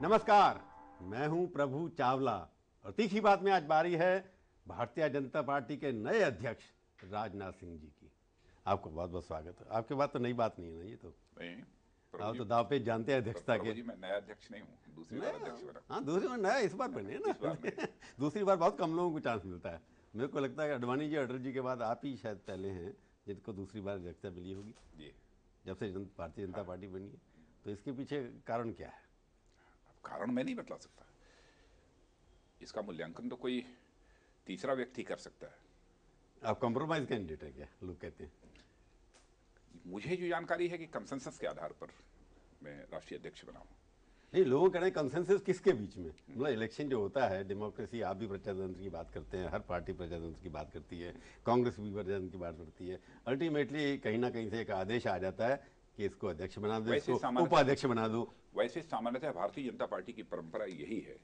नमस्कार, मैं हूं प्रभु चावला और तीखी बात में आज बारी है भारतीय जनता पार्टी के नए अध्यक्ष राजनाथ सिंह जी की। आपको बहुत बहुत स्वागत है। आपके बात तो नई बात नहीं है ना, ये तो नहीं, आप तो दाव पे जानते हैं अध्यक्षता के। मैं नया अध्यक्ष नहीं हूँ, दूसरी बार अध्यक्ष बना। हाँ, दूसरी बार नया इस बार बने ना। दूसरी बार बहुत कम लोगों को चांस मिलता है। मेरे को लगता है कि अडवाणी जी, अटल जी के बाद आप ही शायद पहले हैं जिनको दूसरी बार अध्यक्षता मिली होगी जी, जब से भारतीय जनता पार्टी बनी है। तो इसके पीछे कारण क्या है? कारण मैं नहीं बतला सकता, इसका मूल्यांकन तो कोई तीसरा व्यक्ति कर सकता है। आप कॉम्प्रोमाइज कैंडिडेट है क्या, लोग कहते हैं? मुझे जो जानकारी है कि कंसेंसस के आधार पर मैं राष्ट्रीय अध्यक्ष बना हूँ। नहीं, लोगों का कंसेंसस किसके बीच में? मतलब इलेक्शन जो होता है, डेमोक्रेसी, आप भी प्रजातंत्र की बात करते हैं, हर पार्टी प्रजातंत्र की बात करती है, कांग्रेस भी प्रजातंत्र की बात करती है। अल्टीमेटली कहीं ना कहीं से एक आदेश आ जाता है कि इसको अध्यक्ष बना दो, इसको उपाध्यक्ष बना दो। वैसे सामान्यतः भारतीय जनता पार्टी की परंपरा यही है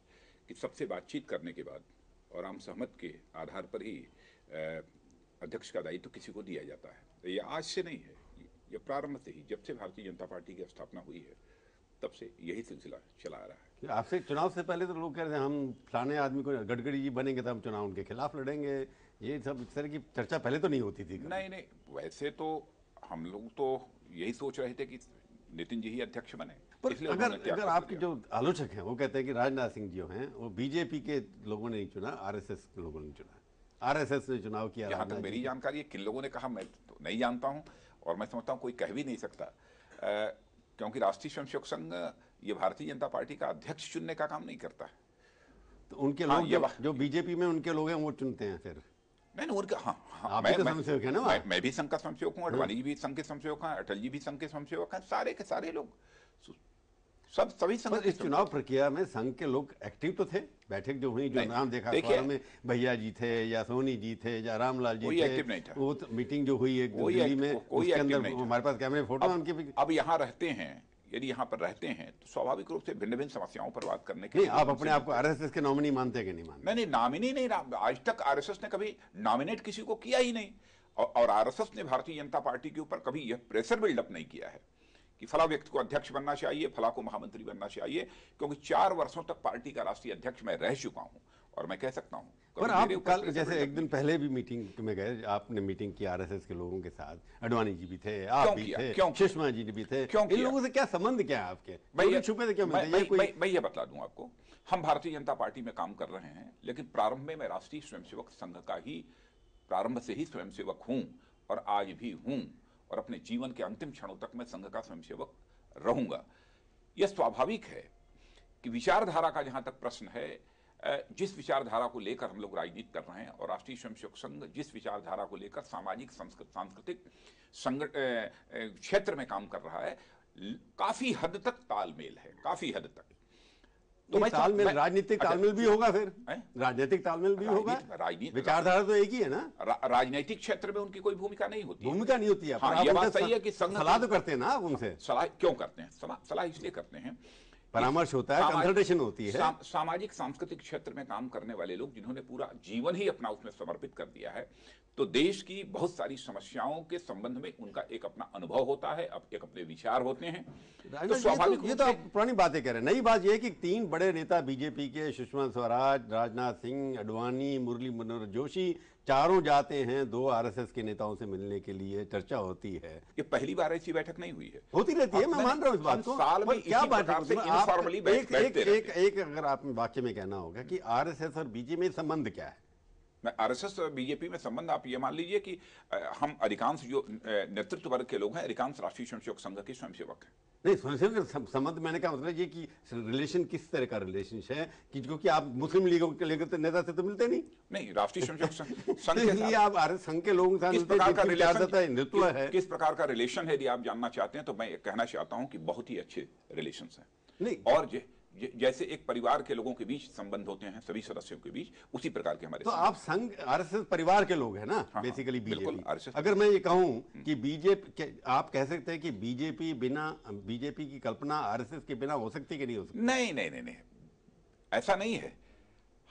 कि सबसे बातचीत करने के बाद और आम सहमत के आधार पर ही अध्यक्ष का दायित्व किसी को दिया जाता है। ये आज से नहीं है, ये प्रारंभ से ही, जब से भारतीय जनता पार्टी की स्थापना हुई है तब से यही सिलसिला चला आ रहा है। आपसे चुनाव से पहले तो लोग कह रहे थे हम फलाने आदमी को, गडकरी जी बनेंगे तो हम चुनाव उनके खिलाफ लड़ेंगे, ये सब इस तरह की चर्चा पहले तो नहीं होती थी। नहीं, वैसे तो हम लोग तो यही सोच रहे थे कि नितिन जी ही अध्यक्ष बने। पर अगर आपके जो आलोचक हैं वो कहते हैं कि राजनाथ सिंह जी हैं वो बीजेपी के लोगों ने नहीं चुना, आरएसएस के लोगों ने चुना, आरएसएस ने चुनाव किया। जहां तक मेरी जानकारी है, किन लोगों ने कहा मैं तो नहीं जानता हूं, और मैं समझता हूं कोई कह भी नहीं सकता, क्योंकि राष्ट्रीय स्वयंसेवक संघ ये भारतीय जनता पार्टी का अध्यक्ष चुनने का काम नहीं करता है। तो उनके लोग जो बीजेपी में उनके लोग हैं वो चुनते हैं फिर? नहीं, उनका हाँ, मैं भी संघ का स्वयंसेवक हूँ, अडवाणी जी भी संघ के स्वयंसेवक हैं, अटल जी भी संघ के स्वयंसेवक हैं, सारे के सारे लोग सभी संघ। इस चुनाव प्रक्रिया में संघ के लोग एक्टिव तो थे? बैठक जो हुई, जो नाम देखा अखबार में, भैया जी थे या सोनी जी थे या रामलाल जी थे, एक्टिव नहीं था। वो मीटिंग जो हुई एक दिल्ली में, उसके अंदर हमारे पास कैमरे फोटो उनके भी। अब यहाँ रहते हैं, यदि यहाँ पर रहते हैं तो स्वाभाविक रूप से भिन्न भिन्न समस्याओं पर बात करने के लिए। आप अपने आप को आरएसएस के नॉमिनी मानते कि नहीं मानते? नहीं, नॉमिनी नहीं, आज तक आरएसएस ने कभी नॉमिनेट किसी को किया ही नहीं, और आरएसएस ने भारतीय जनता पार्टी के ऊपर कभी यह प्रेशर बिल्डअप नहीं किया है कि फला व्यक्ति को अध्यक्ष बनना चाहिए, फला को महामंत्री बनना चाहिए, क्योंकि 4 वर्षों तक पार्टी का राष्ट्रीय अध्यक्ष मैं रह चुका हूं और मैं कह सकता हूं। पर आप कल जैसे एक दिन पहले भी मीटिंग में गए, आपने मीटिंग की आरएसएस के लोगों के साथ, अडवाणी जी भी थे, आप भी थे, सुषमा जी भी थे, इन लोगों से क्या संबंध क्या है आपके? छुपे थे क्यों? मैं ये बता दूं आपको, हम भारतीय जनता पार्टी में काम कर रहे हैं, लेकिन प्रारंभ में मैं राष्ट्रीय स्वयंसेवक संघ का ही प्रारंभ से ही स्वयंसेवक हूं और आज भी हूं, और अपने जीवन के अंतिम क्षणों तक मैं संघ का स्वयंसेवक रहूंगा। यह स्वाभाविक है कि विचारधारा का जहां तक प्रश्न है, जिस विचारधारा को लेकर हम लोग राजनीति कर रहे हैं और राष्ट्रीय स्वयंसेवक संघ जिस विचारधारा को लेकर सामाजिक सांस्कृतिक क्षेत्र में काम कर रहा है, काफी हद तक तालमेल है, काफी हद तक। तो तालमेल, राजनीतिक तालमेल भी होगा, फिर राजनीतिक तालमेल भी होगा। विचारधारा तो एक ही है ना। राजनीतिक क्षेत्र में उनकी कोई भूमिका नहीं होती। भूमिका नहीं होती है। हाँ, ये बात सही है कि सलाह तो करते हैं ना आप उनसे। सलाह क्यों करते हैं? सलाह इसलिए करते हैं, परामर्श होता है, कंसल्टेशन होती है। सामाजिक सांस्कृतिक क्षेत्र में काम करने वाले लोग जिन्होंने पूरा जीवन ही अपना उसमें समर्पित कर दिया है, तो देश की बहुत सारी समस्याओं के संबंध में उनका एक अपना अनुभव होता है, एक अपने विचार होते हैं। तो स्वाभाविक ये तो आप पुरानी बातें कह रहे हैं। नई बात यह है कि 3 बड़े नेता बीजेपी के, सुषमा स्वराज, राजनाथ सिंह, अडवाणी, मुरली मनोहर जोशी, चारों जाते हैं 2 आरएसएस के नेताओं से मिलने के लिए, चर्चा होती है। ये पहली बार ऐसी बैठक नहीं हुई है, होती रहती है, मैं मान रहा हूं इस बात को। साल में क्या बात एक अगर आप वाक्य में कहना होगा कि आरएसएस और बीजेपी में संबंध क्या है? मैं आरएसएस और बीजेपी में संबंध, आप ये मान लीजिए कि हम अधिकांश जो नेतृत्व वर्ग के लोग हैं, अधिकांश राष्ट्रीय स्वयंसेवक संघ के स्वयंसेवक हैं। नहीं, स्वयंसेवक संबंध मैंने कहा मतलब ये कि रिलेशन किस तरह का रिलेशन है कि क्योंकि आप मुस्लिम लीग के लेकर नेता से तो मिलते नहीं, राष्ट्रीय स्वयंसेवक संघ के लिए आप संघ के लोगों के किस प्रकार का रिलेशन है, यदि आप जानना चाहते हैं तो मैं कहना चाहता हूं कि बहुत ही अच्छे रिलेशन है। नहीं, और जैसे एक परिवार के लोगों के बीच संबंध होते हैं सभी सदस्यों के बीच, उसी प्रकार के हमारे। तो आप संघ आरएसएस परिवार के लोग हैं ना। हाँ, बेसिकली बीजेपी। अगर मैं ये कहूं कि बीजेपी, आप कह सकते हैं कि बीजेपी की कल्पना आरएसएस के बिना हो सकती कि नहीं हो सकती? नहीं, ऐसा नहीं है।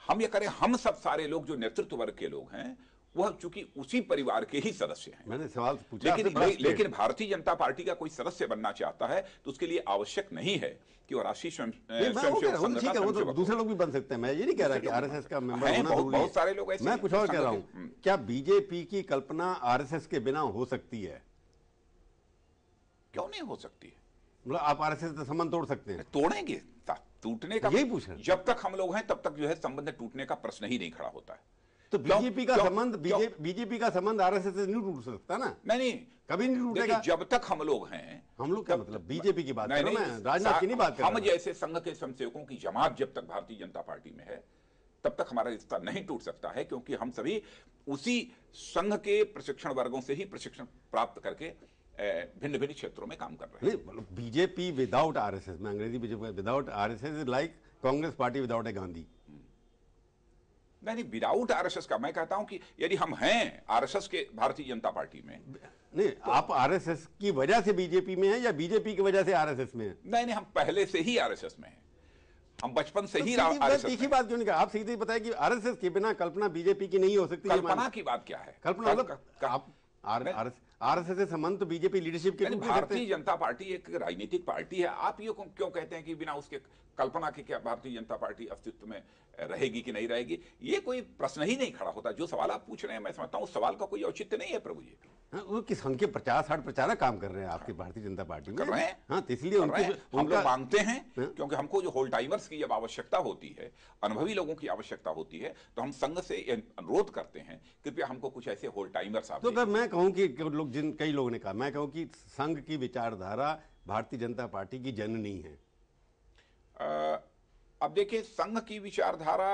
हम ये करें, हम सब सारे लोग जो नेतृत्व वर्ग के लोग हैं वह चूंकि उसी परिवार के ही सदस्य हैं। मैंने सवाल पूछा लेकिन भारतीय जनता पार्टी का कोई सदस्य बनना चाहता है तो उसके लिए आवश्यक नहीं है कि वो राष्ट्रीय स्वयंसेवक संघ का वो तो दूसरे लोग भी बन सकते हैं। मैं ये नहीं कह रहा कि आरएसएस का मेंबर होना जरूरी है। बहुत सारे लोग ऐसे मैं कुछ और कह रहा हूं, क्या बीजेपी की कल्पना आरएसएस के बिना हो सकती है? क्यों नहीं हो सकती है? मतलब आप आरएसएस से संबंध तोड़ सकते हैं? तोड़ेंगे, टूटने का यही पूछ रहे हैं। जब तक हम लोग हैं तब तक जो है संबंध टूटने का प्रश्न ही नहीं खड़ा होता है। तो बीजेपी का संबंध आरएसएस से नहीं टूट सकता ना? नहीं, कभी नहीं टूटेगा। जब तक हम लोग हैं, हम लोग क्या मतलब बीजेपी की बात कर रहा हूं मैं, राजनाथ की नहीं बात कर रहा। हम जैसे संघ के स्वयंसेवकों की जमात जब तक भारतीय जनता पार्टी में है तब तक हमारा रिश्ता नहीं टूट सकता है, क्योंकि हम सभी उसी संघ के प्रशिक्षण वर्गों से ही प्रशिक्षण प्राप्त करके भिन्न भिन्न क्षेत्रों में काम कर रहे हैं। बीजेपी विदाउट आरएसएस, मैं अंग्रेजी BJP without RSS is like Congress party without ए गांधी। नहीं, विदाउट आरएसएस का मैं कहता हूं कि यदि हम हैं आरएसएस के भारतीय जनता पार्टी में, नहीं तो आप आरएसएस की वजह से बीजेपी में हैं या बीजेपी की वजह से आरएसएस में हैं? नहीं, हम पहले से ही आरएसएस में हैं, हम बचपन से ही आरएसएस में। तीखी बात क्यों नहीं कहा आप? सीधे बताया कि आरएसएस के बिना कल्पना बीजेपी की नहीं हो सकती। कल्पना की बात क्या है? कल्पना मतलब आप आरएसएस से संबंध तो बीजेपी लीडरशिप के रूप में भारतीय जनता पार्टी एक राजनीतिक पार्टी है। आप ये क्यों कहते हैं कि बिना उसके कल्पना के क्या भारतीय जनता पार्टी अस्तित्व में रहेगी कि नहीं रहेगी? ये कोई प्रश्न ही नहीं खड़ा होता। जो सवाल आप पूछ रहे हैं मैं समझता हूं उस सवाल का कोई औचित्य नहीं है प्रभु जी। वो किस संघ के 50-60 प्रचारक काम कर रहे हैं आपकी भारतीय जनता पार्टी में? कर रहे हैं। हाँ, तो इसलिए हम लोग मांगते हैं क्योंकि हमको जो होल टाइमर्स की जब आवश्यकता होती है, अनुभवी लोगों की आवश्यकता होती है, तो हम संघ से अनुरोध करते हैं कृपया हमको कुछ ऐसे होल टाइमर्स आप। तो अगर मैं कहूँ कि कई लोगों ने कहा, मैं कहूँ कि संघ की विचारधारा भारतीय जनता पार्टी की जननी है। अब देखिए, संघ की विचारधारा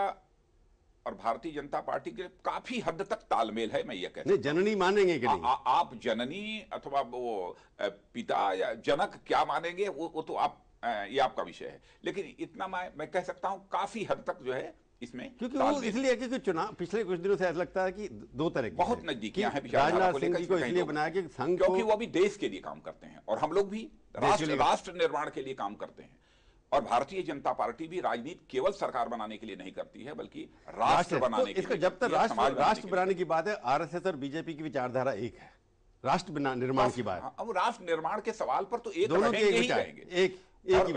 और भारतीय जनता पार्टी के काफी हद तक तालमेल है। मैं ये कहता हूं, जननी मानेंगे कि नहीं? आप जननी अथवा वो पिता या जनक क्या मानेंगे वो तो आप ये आपका विषय है, लेकिन इतना मैं कह सकता हूं काफी हद तक जो है इसमें, क्योंकि वो इसलिए क्योंकि चुनाव पिछले कुछ दिनों से ऐसा लगता है कि दो तरह की बहुत नजदीकियां हैं राजनाथ सिंह जी को इसलिए बनाया कि संघ, क्योंकि वो अभी देश के लिए काम करते हैं और हम लोग भी राष्ट्र निर्माण के लिए काम करते हैं। और भारतीय जनता पार्टी भी राजनीति केवल सरकार बनाने के लिए नहीं करती है बल्कि राष्ट्र बनाने के लिए। जब तक राष्ट्र बनाने की बात है, आरएसएस और बीजेपी की विचारधारा एक है, राष्ट्र निर्माण की बात। अब राष्ट्र निर्माण के सवाल पर तो एक दोनों रहेंगे, एक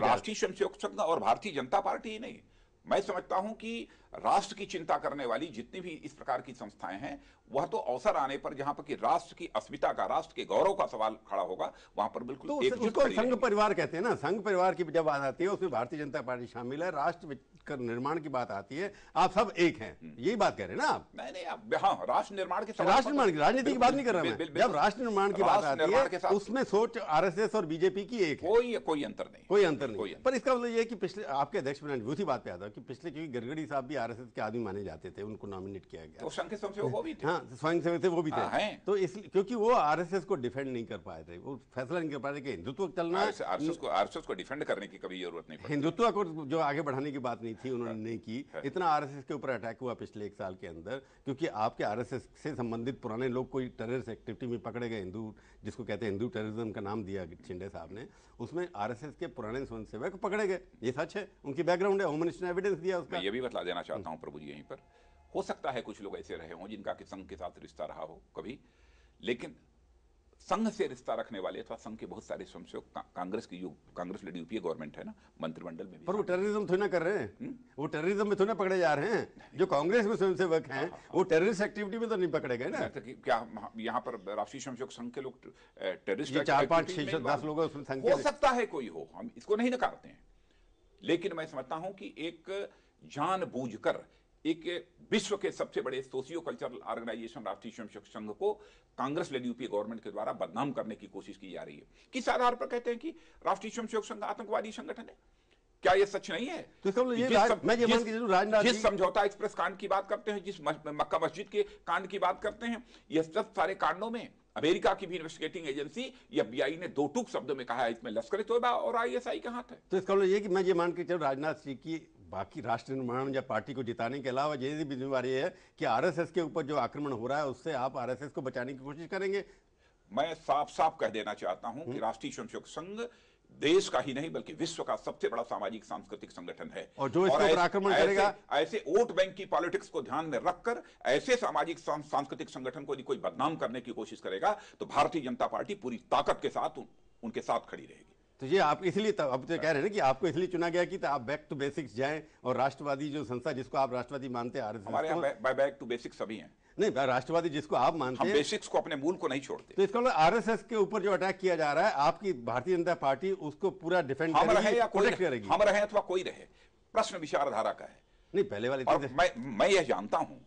राष्ट्रीय स्वयंसेवक संघ और भारतीय जनता पार्टी ही नहीं। मैं समझता हूं कि राष्ट्र की चिंता करने वाली जितनी भी इस प्रकार की संस्थाएं हैं, वह तो अवसर आने पर जहां पर कि राष्ट्र की अस्मिता का, राष्ट्र के गौरव का सवाल खड़ा होगा, वहां पर बिल्कुल तो उसको संघ परिवार कहते हैं ना। संघ परिवार की जब बात आती है उसमें भारतीय जनता पार्टी शामिल है, राष्ट्र निर्माण की बात आती है, आप सब एक हैं, यही बात कह रहे हैं ना आप? नहीं, आप हाँ, राष्ट्र निर्माण के राष्ट्र निर्माण की राजनीति की बात नहीं कर रहा मैं। जब राष्ट्र निर्माण की बात आती है उसमें सोच आरएसएस और बीजेपी की एक है, कोई अंतर नहीं, कोई अंतर नहीं। पर इसका मतलब ये कि पिछले आपके अध्यक्ष बनाने उसी बात पे आता कि पिछले, क्योंकि गडकरी साहब भी आरएसएस के आदमी माने जाते थे, उनको नॉमिनेट किया गया, तो संघ के स्वयंसेवक वो भी थे। हाँ, स्वयंसेवक थे, वो भी थे। तो इसलिए क्योंकि वो आरएसएस को डिफेंड नहीं कर पाए थे, वो फैसला नहीं कर पाए थे कि हिंदुत्व चलना है। आरएसएस को डिफेंड करने की कभी जरूरत नहीं, हिंदुत्व को जो आगे बढ़ाने की बात नहीं थी, उन्होंने नहीं की। इतना आरएसएस के ऊपर अटैक हुआ पिछले 1 साल के अंदर, क्योंकि आपके आरएसएस से संबंधित पुराने लोग कोई टेररिस्ट एक्टिविटी में पकड़े गए, हिंदू जिसको कहते हैं हिंदू टेररिज्म का नाम दिया शिंदे साहब ने, उसमें आरएसएस के पुराने स्वयंसेवक पकड़े गए। ये सच है, उनकी बैकग्राउंड है, होम मिनिस्टर ने एविडेंस दिया उसका। मैं ये भी बता देना चाहता हूं प्रभु जी यहीं पर, हो सकता है कुछ लोग ऐसे रहे हों जिनका कि संघ के साथ रिश्ता रहा हो कभी, लेकिन संघ से रिश्ता रखने वाले अथवा संघ के बहुत सारे स्वयंसेवक कांग्रेस लड़ी यूपीए गवर्नमेंट है ना, मंत्रिमंडल में भी, पर वो टेररिज्म थोड़ी ना कर रहे हैं, वो टेररिज्म में थोड़ी ना पकड़े जा रहे हैं। जो कांग्रेस में स्वयंसेवक हैं वो टेररिस्ट एक्टिविटी में तो नहीं पकड़े गए ना। क्या यहाँ पर राष्ट्रीय स्वयंसेवक संघ के लोग टेररिस्ट 4-5-6-10 लोग हो सकता है कोई हो, हम इसको नहीं नकारते हैं, लेकिन मैं समझता हूं कि एक जानबूझकर एक विश्व के सबसे बड़े सोशियो कल्चरल ऑर्गेनाइजेशन राष्ट्रीय स्वयंसेवक संघ को कांग्रेस लेडी यूपीए गवर्नमेंट के द्वारा बदनाम करने की कोशिश की जा रही है। किस आधार पर कहते हैं कि राष्ट्रीय स्वयंसेवक संघ आतंकवादी संगठन है? क्या यह सच नहीं है? तो जिस समझौता एक्सप्रेस कांड की बात करते हैं, जिस मक्का मस्जिद के कांड की बात करते हैं, यह सब सारे कांडों में अमेरिका की भी इन्वेस्टिगेटिंग एजेंसी एफबीआई ने 2 टूक शब्दों में कहा है इसमें लश्कर तोयबा और आईएसआई का हाथ है। तो इसका मतलब ये कि मैं ये मान के चलो राजनाथ सिंह की बाकी राष्ट्र निर्माण या पार्टी को जिताने के अलावा ये भी जिम्मेवारी है कि आरएसएस के ऊपर जो आक्रमण हो रहा है उससे आप आरएसएस को बचाने की कोशिश करेंगे। मैं साफ साफ कह देना चाहता हूं कि राष्ट्रीय स्वयंसेवक संघ देश का ही नहीं बल्कि विश्व का सबसे बड़ा सामाजिक सांस्कृतिक संगठन है। और जो इसके ऊपर आक्रमण करेगा, ऐसे वोट बैंक की पॉलिटिक्स को ध्यान में रखकर ऐसे सामाजिक सांस्कृतिक संगठन को यदि कोई बदनाम करने की कोशिश करेगा तो भारतीय जनता पार्टी पूरी ताकत के साथ उनके साथ खड़ी रहेगी। तो ये आप इसलिए अब तो कह रहे हैं कि आपको इसलिए चुना गया कि आप बैक टू बेसिक्स जाएं और राष्ट्रवादी जो संस्था जिसको आप राष्ट्रवादी मानते हैं, आरएसएस, हमारे यहाँ बैक टू बेसिक्स सभी हैं। नहीं, राष्ट्रवादी जिसको आप मानते हैं, हम बेसिक्स को, अपने मूल को नहीं छोड़ते। तो इसका मतलब आरएसएस के ऊपर जो अटैक किया जा रहा है, आपकी भारतीय जनता पार्टी उसको पूरा डिफेंड हम रहे या प्रोटेक्ट करेगी। हम रहे अथवा कोई रहे, प्रश्न विचारधारा का है। नहीं, पहले वाली और मैं यह जानता हूं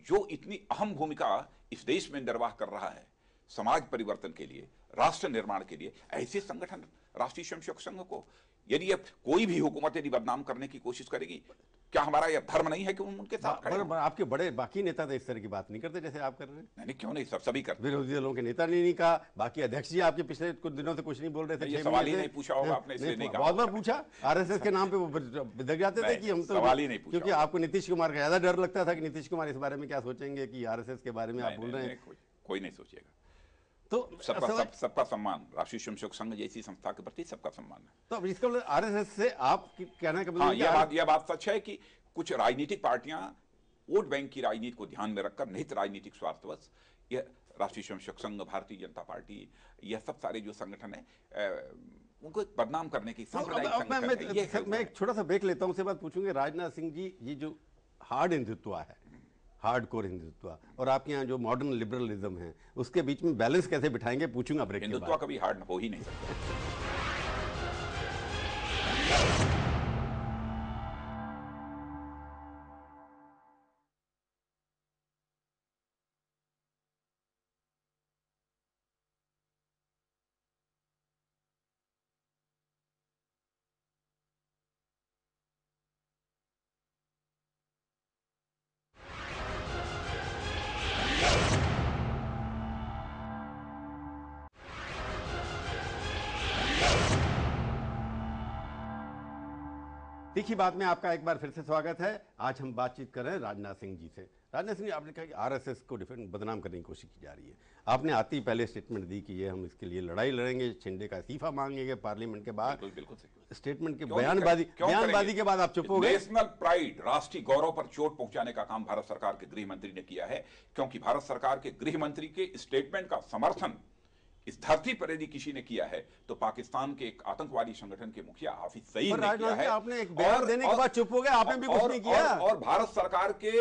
जो इतनी अहम भूमिका इस देश में निर्वाह कर रहा है समाज परिवर्तन के लिए, राष्ट्र निर्माण के लिए, ऐसे संगठन राष्ट्रीय स्वयंसेवक संघ को यदि कोई भी हुकूमत यदि बदनाम करने की कोशिश करेगी, क्या हमारा यह धर्म नहीं है कि उनके साथ खड़े हों? आपके बड़े बाकी नेता तो इस तरह की बात नहीं करते जैसे आप कर रहे हैं। नहीं, क्यों नहीं, सभी करते। विरोधी दलों के नेता ने नहीं कहा, बाकी अध्यक्ष जी आपके पिछले कुछ दिनों से कुछ नहीं बोल रहे थे। ये सवाल ही नहीं पूछा होगा आपने, इसलिए नहीं कहा। बहुत बार पूछा, आरएसएस के नाम पे वो बिदक जाते थे कि हम तो सवाल ही नहीं पूछा, क्योंकि आपको नीतीश कुमार का ज्यादा डर लगता था कि नीतीश कुमार इस बारे में क्या सोचेंगे कि आरएसएस के बारे में आप बोल रहे हैं। कोई नहीं सोचेगा। तो सबका सम्मान, राष्ट्रीय स्वयंसेवक संघ जैसी संस्था के प्रति सबका सम्मान है। तो अब इसका मतलब आरएसएस से आप कहना का हाँ, यह बात सच है कि कुछ राजनीतिक पार्टियां वोट बैंक की राजनीति को ध्यान में रखकर निहित राजनीतिक स्वार्थवश यह राष्ट्रीय स्वयंसेवक संघ, भारतीय जनता पार्टी, यह सब सारे जो संगठन है उनको बदनाम करने की मैं एक छोटा सा ब्रेक लेता हूं, उसके बाद पूछूंगे राजनाथ सिंह जी, ये जो हार्ड हिंदुत्व है, हार्ड कोर हिंदुत्व और आपके यहाँ जो मॉडर्न लिबरलिज्म है, उसके बीच में बैलेंस कैसे बिठाएंगे, पूछूंगा ब्रेक के बाद। हिंदुत्व कभी हार्ड हो ही नहीं सकता। तीखी बात में आपका एक बार फिर से स्वागत है। आज हम बातचीत कर रहे हैं राजनाथ सिंह जी से। राजनाथ सिंह जी, आपने कहा कि आरएसएस को बदनाम करने की कोशिश की जा रही है। आपने आते ही पहले स्टेटमेंट दी कि ये हम इसके लिए लड़ाई लड़ेंगे, शिंदे का इस्तीफा मांगेंगे पार्लियामेंट के बाद। बिल्कुल स्टेटमेंट के बयानबाजी के बाद आप चुप हो गए। नेशनल प्राइड, राष्ट्रीय गौरव पर चोट पहुंचाने का काम भारत सरकार के गृह मंत्री ने किया है, क्योंकि भारत सरकार के गृह मंत्री के स्टेटमेंट का समर्थन इस धरती पर यदि किसी ने किया है तो पाकिस्तान के एक आतंकवादी संगठन के मुखिया हाफिज सईद ने किया है। आपने एक बयान देने के बाद चुप हो गए, आपने भी कुछ नहीं किया। और भारत सरकार के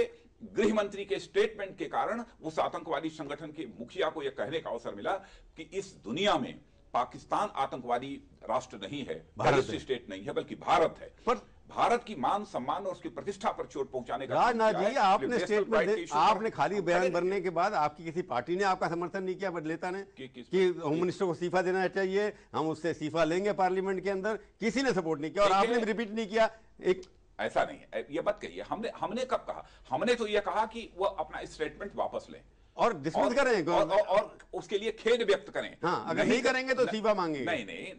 गृह मंत्री के स्टेटमेंट के कारण उस आतंकवादी संगठन के मुखिया को यह कहने का अवसर मिला कि इस दुनिया में पाकिस्तान आतंकवादी राष्ट्र नहीं है, टेररिस्ट स्टेट नहीं है, बल्कि भारत है। पर भारत की मान सम्मान और उसकी प्रतिष्ठा पर चोट पहुंचाने का राजनाथ जी, आपने स्टेटमेंट, आपने खाली बयान भरने के बाद आपकी किसी पार्टी ने आपका समर्थन नहीं किया बदलेता ने कि होम मिनिस्टर को इस्तीफा देना चाहिए, हम उससे इस्तीफा लेंगे पार्लियामेंट के अंदर, किसी ने सपोर्ट नहीं किया और आपने भी रिपीट नहीं किया। एक ऐसा नहीं है, ये बात कहिए। हमने कब कहा? हमने तो ये कहा कि वो अपना स्टेटमेंट वापस लें और डिसमिस करें और उसके लिए खेद व्यक्त करें। हाँ, अगर नहीं करेंगे तो इस्तीफा मांगेंगे।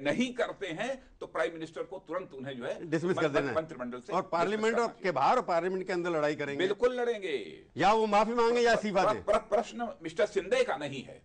नहीं करते हैं तो प्राइम मिनिस्टर को तुरंत उन्हें जो है डिसमिस कर देना, मंत्रिमंडल से। और पार्लियामेंट के बाहर और पार्लियामेंट के अंदर लड़ाई करेंगे। बिल्कुल लड़ेंगे, या वो माफी मांगे या इस्तीफा दे। प्रश्न मिस्टर शिंदे का नहीं है,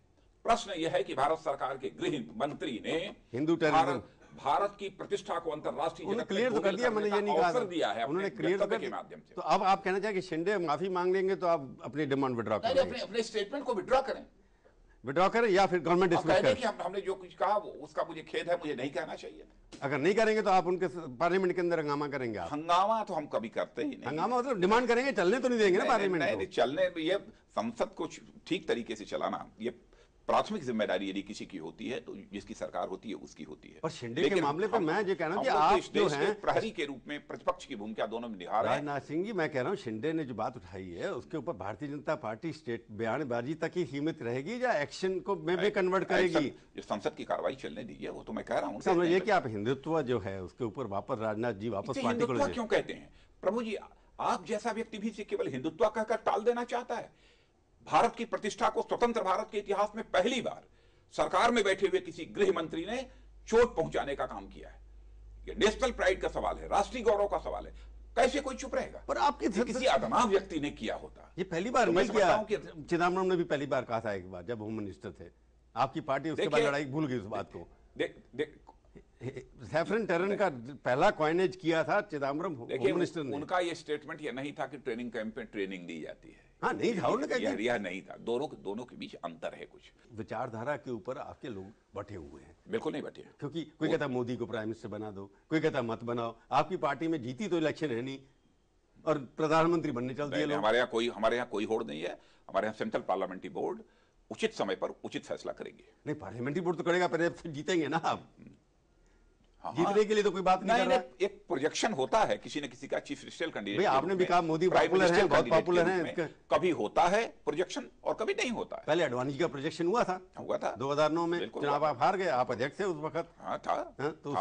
प्रश्न यह है कि भारत सरकार के गृह मंत्री ने हिंदू टेररिज्म, भारत की प्रतिष्ठा को अंतर्राष्ट्रीय उन्होंने क्लियर तो कर दिया, मैंने ये नहीं कहा दिया है, उन्होंने क्लियर तो कर के माध्यम से। तो अब आप कहना चाहिए कि शिंदे माफी मांग लेंगे तो आप अपनी डिमांड विड्रॉ करें, अपने स्टेटमेंट को विड्रॉ करें, या फिर गवर्नमेंट डिसमिस करें कि हमने जो कुछ कहा उसका मुझे खेद है, मुझे नहीं कहना चाहिए। अगर नहीं करेंगे तो आप उनके पार्लियामेंट के अंदर हंगामा करेंगे। आप हंगामा तो हम कभी करते ही नहीं। हंगामा मतलब डिमांड करेंगे, चलने तो नहीं देंगे ना पार्लियामेंट को। चलने, ये संसद को ठीक तरीके से चलाना ये प्राथमिक जिम्मेदारी यदि किसी की होती है तो जिसकी सरकार होती है उसकी होती है। और शिंदे के मामले पर मैं ये कह रहा हूं कि आप जो हैं प्रहरी के रूप में प्रतिपक्ष की भूमिका दोनों में निभा रहे हैं। राजनाथ सिंह जी, मैं कह रहा हूं शिंदे ने जो बात उठाई है उसके ऊपर भारतीय जनता पार्टी स्टेट बयानबाजी तक ही सीमित रहेगी या एक्शन को में भी कन्वर्ट करेगी? संसद की कार्रवाई चलने दीजिए, वो तो मैं कह रहा हूँ। समझिए कि आप हिंदुत्व जो है उसके ऊपर वापस राजनाथ जी वापस पार्टी को क्यों कहते हैं? प्रभु जी, आप जैसा व्यक्ति भी केवल हिंदुत्व कहकर टाल देना चाहता है। भारत की प्रतिष्ठा को स्वतंत्र भारत के इतिहास में पहली बार सरकार में बैठे हुए किसी गृह मंत्री ने चोट पहुंचाने का काम किया है। ये नेशनल प्राइड का सवाल है, राष्ट्रीय गौरव का सवाल है, कैसे कोई चुप रहेगा? पर आपके किसी अदना व्यक्ति ने किया होता। ये पहली बार नहीं किया। चिदम्बरम ने भी पहली बार कहा था एक बार जब होम मिनिस्टर थे, आपकी पार्टी उसके बाद लड़ाई भूल गई उस बात को। सैफरन टेरन का पहला कॉइनेज किया था चिदम्बरम होम मिनिस्टर ने। उनका ये स्टेटमेंट ये नहीं था कि ट्रेनिंग कैंप में ट्रेनिंग दी जाती है। हाँ, नहीं था, उन्होंने कहा कि यह नहीं था। दोनों के बीच अंतर है कुछ। विचारधारा के ऊपर आपके लोग बटे हुए हैं। बिल्कुल नहीं बटे, क्योंकि कोई कहता मोदी को प्राइम मिनिस्टर बना दो, कोई कहता मत बनाओ। आपकी पार्टी में जीती तो इलेक्शन है नहीं और प्रधानमंत्री बनने चल दिए लोग। हमारे यहाँ कोई होड़ नहीं है। हमारे यहाँ सेंट्रल पार्लियामेंट्री बोर्ड उचित समय पर उचित फैसला करेंगे। नहीं, पार्लियामेंट्री बोर्ड तो करेगा, पहले जीतेंगे ना आप। हाँ, जीतने के लिए तो कोई बात नहीं कर रहा है। एक प्रोजेक्शन होता है किसी न किसी का चीफ मिनिस्टर कैंडिडेट। भाई आपने भी कहा मोदी पॉपुलर है, बहुत पॉपुलर है। कभी होता है प्रोजेक्शन और कभी नहीं होता है। पहले अडवाणी का प्रोजेक्शन हुआ था 2009 में, चुनाव आप हार गए, आप अध्यक्ष थे उस वक्त। हाँ था। तो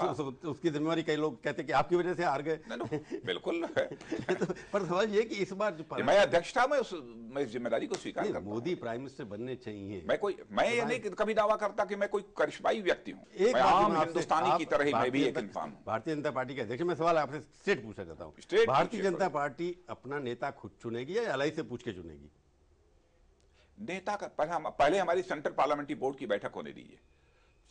उसकी जिम्मेवारी कई लोग कहते कि आपकी वजह से हार गए। बिल्कुल। पर सवाल ये कि इस बार जो मैं अध्यक्ष था, मैं इस जिम्मेदारी को स्वीकार करता हूं। मोदी प्राइम मिनिस्टर बनने चाहिए। मैं ये नहीं कभी दावा करता कि मैं कोई करिश्माई व्यक्ति हूँ। एक आम हिंदुस्तानी की तरह ही मैं भी एक इंसान हूँ। भारतीय जनता पार्टी के अध्यक्ष, मैं सवाल आपसे स्ट्रेट पूछना चाहता हूँ, भारतीय जनता पार्टी अपना नेता खुद चुनेगी या एलआई से पूछ के चुनेगी? नेता का पहले हमारी सेंट्रल पार्लियामेंट्री बोर्ड की बैठक होने दीजिए।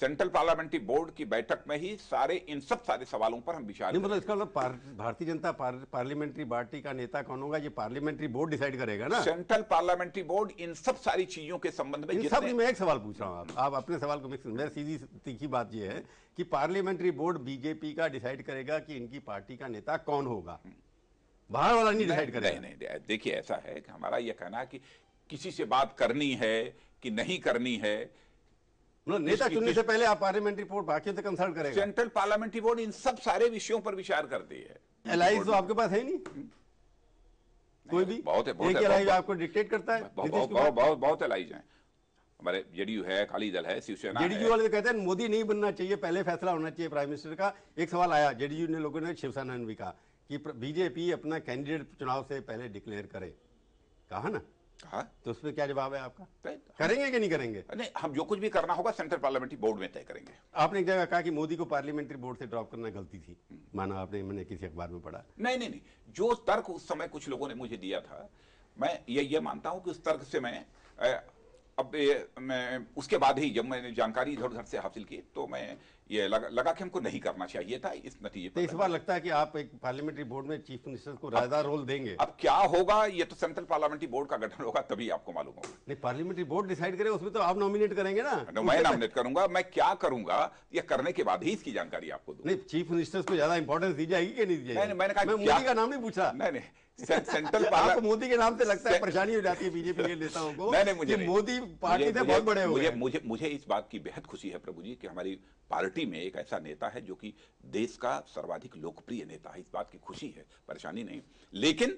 सेंट्रल पार्लियामेंट्री बोर्ड की बैठक में ही इन सारे सवालों पर हम विचार नहीं, मतलब इसका मतलब भारतीय जनता पार्लियामेंट्री पार्टी का नेता कौन होगा ये पार्लियामेंट्री बोर्ड डिसाइड करेगा ना। सेंट्रल पार्लियामेंट्री बोर्ड इन सब सारी चीजों के संबंध में सब मैं एक सवाल पूछ रहा हूँ, आप अपने सवाल को मिक्स। मेरी सीधी तीखी बात ये है कि पार्लियामेंट्री बोर्ड बीजेपी का डिसाइड करेगा कि इनकी पार्टी का नेता कौन होगा, बाहर वाला नहीं डिसाइड करेगा। नहीं, देखिए ऐसा है कि हमारा यह कहना है कि किसी से बात करनी है कि नहीं करनी है, नेता चुनने से पहले आप पार्लियामेंट्री बोर्ड बाकी से कंसल्ट करेगा। सेंट्रल पार्लियामेंट्री बोर्ड इन सब सारे विषयों पर विचार करती है। एलआई तो आपके पास है नहीं कोई भी? बहुत एक एलआई आपको डिक्टेट करता है। बहुत एलआई हैं हमारे। जेडीयू है, अकाली दल है, शिवसेना है। जेडीयू वाले कहते हैं मोदी नहीं बनना चाहिए, पहले फैसला होना चाहिए प्राइम मिनिस्टर का। एक सवाल आया जेडीयू ने, लोगों ने, शिवसेना ने भी कहा कि बीजेपी अपना कैंडिडेट चुनाव से पहले डिक्लेयर करे। कहा ना? कहा। तो उस पर क्या जवाब है आपका? करेंगे कि नहीं करेंगे? नहीं, हम जो कुछ भी करना होगा सेंट्रल पार्लियामेंट्री बोर्ड में तय करेंगे। आपने एक जगह कहा कि मोदी को पार्लियामेंट्री बोर्ड से ड्रॉप करना गलती थी, माना आपने, मैंने किसी अखबार में पढ़ा। नहीं, जो तर्क उस समय कुछ लोगों ने मुझे दिया था, मैं ये मानता हूं कि उस तर्क से मैं उसके बाद ही जब मैंने जानकारी इधर उधर से हासिल की तो मैं ये लगा कि हमको नहीं करना चाहिए था। इस नतीजे पर इस बार लगता है कि आप एक पार्लियामेंट्री बोर्ड में चीफ मिनिस्टर को रायदार रोल देंगे। अब क्या होगा ये तो सेंट्रल पार्लियामेंट्री बोर्ड का गठन होगा तभी आपको मालूम होगा। नहीं, पार्लियामेंट्री बोर्ड डिसाइड करे, उसमें तो आप नॉमिनेट करेंगे ना। मैं नॉमिनेट करूंगा। मैं क्या करूंगा ये करने के बाद ही इसकी जानकारी आपको दूंगा। नहीं, चीफ मिनिस्टर्स को ज्यादा इंपॉर्टेंस दी जाएगी कि नहीं दी जाएगी? मैंने कहा मोदी का नाम नहीं पूछा। नहीं, सेंट्रल आपको मोदी के नाम से लगता है परेशानी हो जाती है बीजेपी के नेताओं को। नहीं, मुझे मोदी पार्टी से बहुत बड़े हो गए। मुझे इस बात की बेहद खुशी है प्रभु जी कि हमारी पार्टी में एक ऐसा नेता है जो कि देश का सर्वाधिक लोकप्रिय नेता है। इस बात की खुशी है, परेशानी नहीं। लेकिन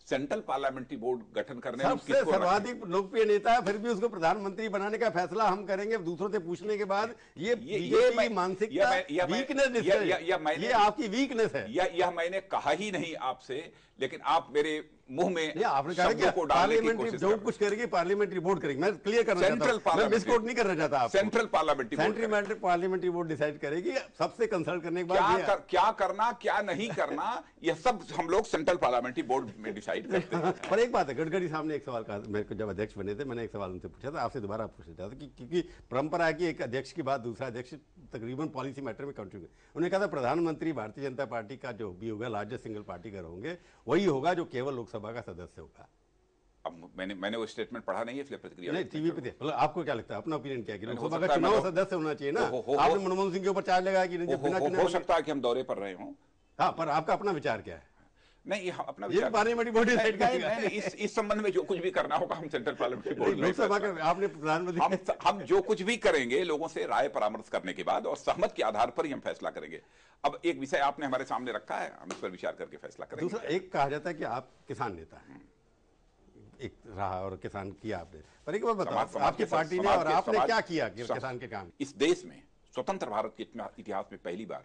सेंट्रल पार्लियामेंट्री बोर्ड गठन करने में सबसे सर्वाधिक लोकप्रिय नेता है, फिर भी उसको प्रधानमंत्री बनाने का फैसला हम करेंगे दूसरों से पूछने के बाद। ये मानसिकता वीकनेस, ये आपकी वीकनेस है। यह मैंने कहा ही नहीं आपसे, लेकिन आप मेरे मुंह में आपने कहा कि पार्लियामेंट्री जो कुछ करेगी पार्लियामेंट्री बोर्ड करेगी। मैं क्लियर करना चाहता हूं, मैं मिसकोट नहीं करना चाहता। सेंट्रल पार्लियामेंट्री बोर्ड डिसाइड करेगी, सबसे कंसल्ट करने के बाद क्या करना क्या नहीं करना यह सब हम लोग सेंट्रल पार्लियामेंट्री बोर्ड में डिसाइड करते हैं। पर एक बात है, गडकरी साहब ने एक सवाल कहा मेरे को, जब अध्यक्ष बने थे, मैंने एक सवाल उनसे पूछा था, आपसे दोबारा पूछना चाहता था क्योंकि परंपरा है कि एक अध्यक्ष के बाद दूसरा अध्यक्ष तकरीबन पॉलिसी मैटर में कंट्रीब्यूट। उन्होंने कहा था प्रधानमंत्री भारतीय जनता पार्टी का जो भी होगा, लार्जेस्ट सिंगल पार्टी का होंगे, वही होगा जो केवल लोकसभा का सदस्य होगा। अब मैंने वो स्टेटमेंट पढ़ा नहीं है, इसलिए प्रतिक्रिया नहीं, टीवी पे मतलब आपको क्या लगता है, अपना ओपिनियन क्या है कि लोकसभा का चुनाव सदस्य होना चाहिए ना? आपने मनमोहन सिंह के ऊपर चार्ज लगाया कि नहीं, हो सकता है कि हम दौरे पर रहे हों। हाँ, पर आपका अपना विचार क्या है? नहीं, अपना विचार पार्लियामेंट्री बोर्ड डिसाइड करेगा। इस संबंध में जो कुछ भी करना होगा हम सेंट्रल पार्लियामेंट्री बोर्ड लोकसभा का आपने प्रधानमंत्री, हम जो कुछ भी करेंगे लोगों से राय परामर्श करने के बाद और सहमत के आधार पर ही हम फैसला करेंगे। अब एक विषय आपने हमारे सामने रखा है, हम इस पर विचार करके फैसला करेंगे। दूसरा, एक कहा जाता है कि आप किसान नेता हैं, एक रहा और किसान किया आपने, पर एक बात बताओ, आपकी पार्टी ने और आपने क्या किया किसान के काम? इस देश में स्वतंत्र भारत के इतिहास में पहली बार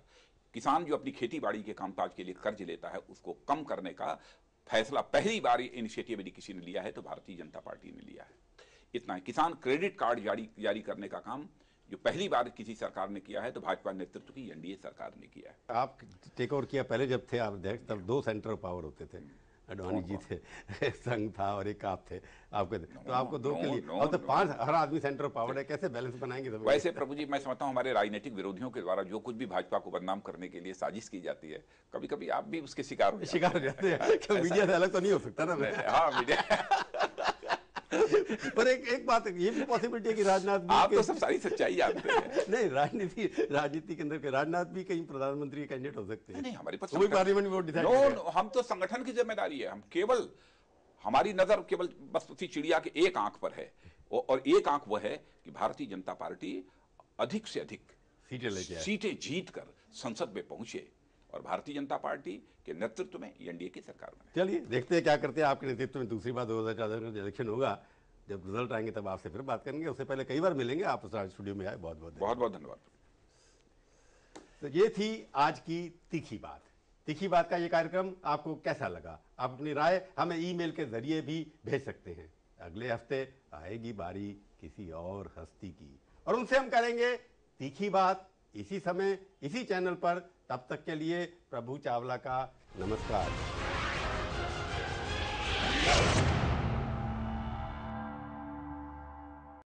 किसान जो अपनी खेती बाड़ी के कामकाज के लिए कर्ज लेता है उसको कम करने का फैसला पहली बार इनिशिएटिव यदि किसी ने लिया है तो भारतीय जनता पार्टी ने लिया है। इतना है। किसान क्रेडिट कार्ड जारी करने का काम जो पहली बार किसी सरकार ने किया है तो भाजपा नेतृत्व की एनडीए सरकार ने किया है। आप टेक ओवर किया, पहले जब थे आप अध्यक्ष तब 2 सेंटर ऑफ पावर होते थे, अडवाणी जी थे, संघ था और एक आप थे, आपके थे, तो आपको दो के लिए नो, अब तो नो। 5 हर आदमी सेंटर ऑफ पावर है, कैसे बैलेंस बनाएंगे सब? वैसे प्रभु जी, मैं समझता हूँ हमारे राजनीतिक विरोधियों के द्वारा जो कुछ भी भाजपा को बदनाम करने के लिए साजिश की जाती है, कभी कभी आप भी उसके शिकार हो जाते शिकार हो जाते हैं कि मीडिया से अलग तो नहीं हो सकता ना मैं। हाँ, मीडिया पर एक बात ये भी पॉसिबिलिटी है कि राजनाथ भी आप तो सब सारी सच्चाई जानते हैं। नहीं, राजनीति के अंदर के राजनाथ भी कहीं प्रधानमंत्री के कैंडिडेट हो सकते हैं। नहीं, हमारे पास वही पार्लियामेंट में वोट डिसाइड नो, करेगा। नो, हम तो संगठन की जिम्मेदारी है। हम केवल, हमारी नजर केवल बस उसी चिड़िया के एक आंख पर है, और एक आंख वह है कि भारतीय जनता पार्टी अधिक से अधिक सीटें जीत कर संसद में पहुंचे और भारतीय जनता पार्टी के नेतृत्व में एनडीए की सरकार बने। चलिए देखते हैं क्या करते हैं आपके नेतृत्व में। दूसरी बात 2014 में इलेक्शन होगा, जब रिजल्ट आएंगे तब आपसे फिर बात करेंगे। उससे पहले कई बार मिलेंगे। आप स्टूडियो में आए, बहुत बहुत धन्यवाद। तो ये थी आज की तीखी बात। तीखी बात का ये कार्यक्रम आपको कैसा लगा? आप अपनी राय हमें ईमेल के जरिए भी भेज सकते हैं। अगले हफ्ते आएगी बारी किसी और हस्ती की, और उनसे हम करेंगे तीखी बात, इसी समय इसी चैनल पर। तब तक के लिए प्रभु चावला का नमस्कार।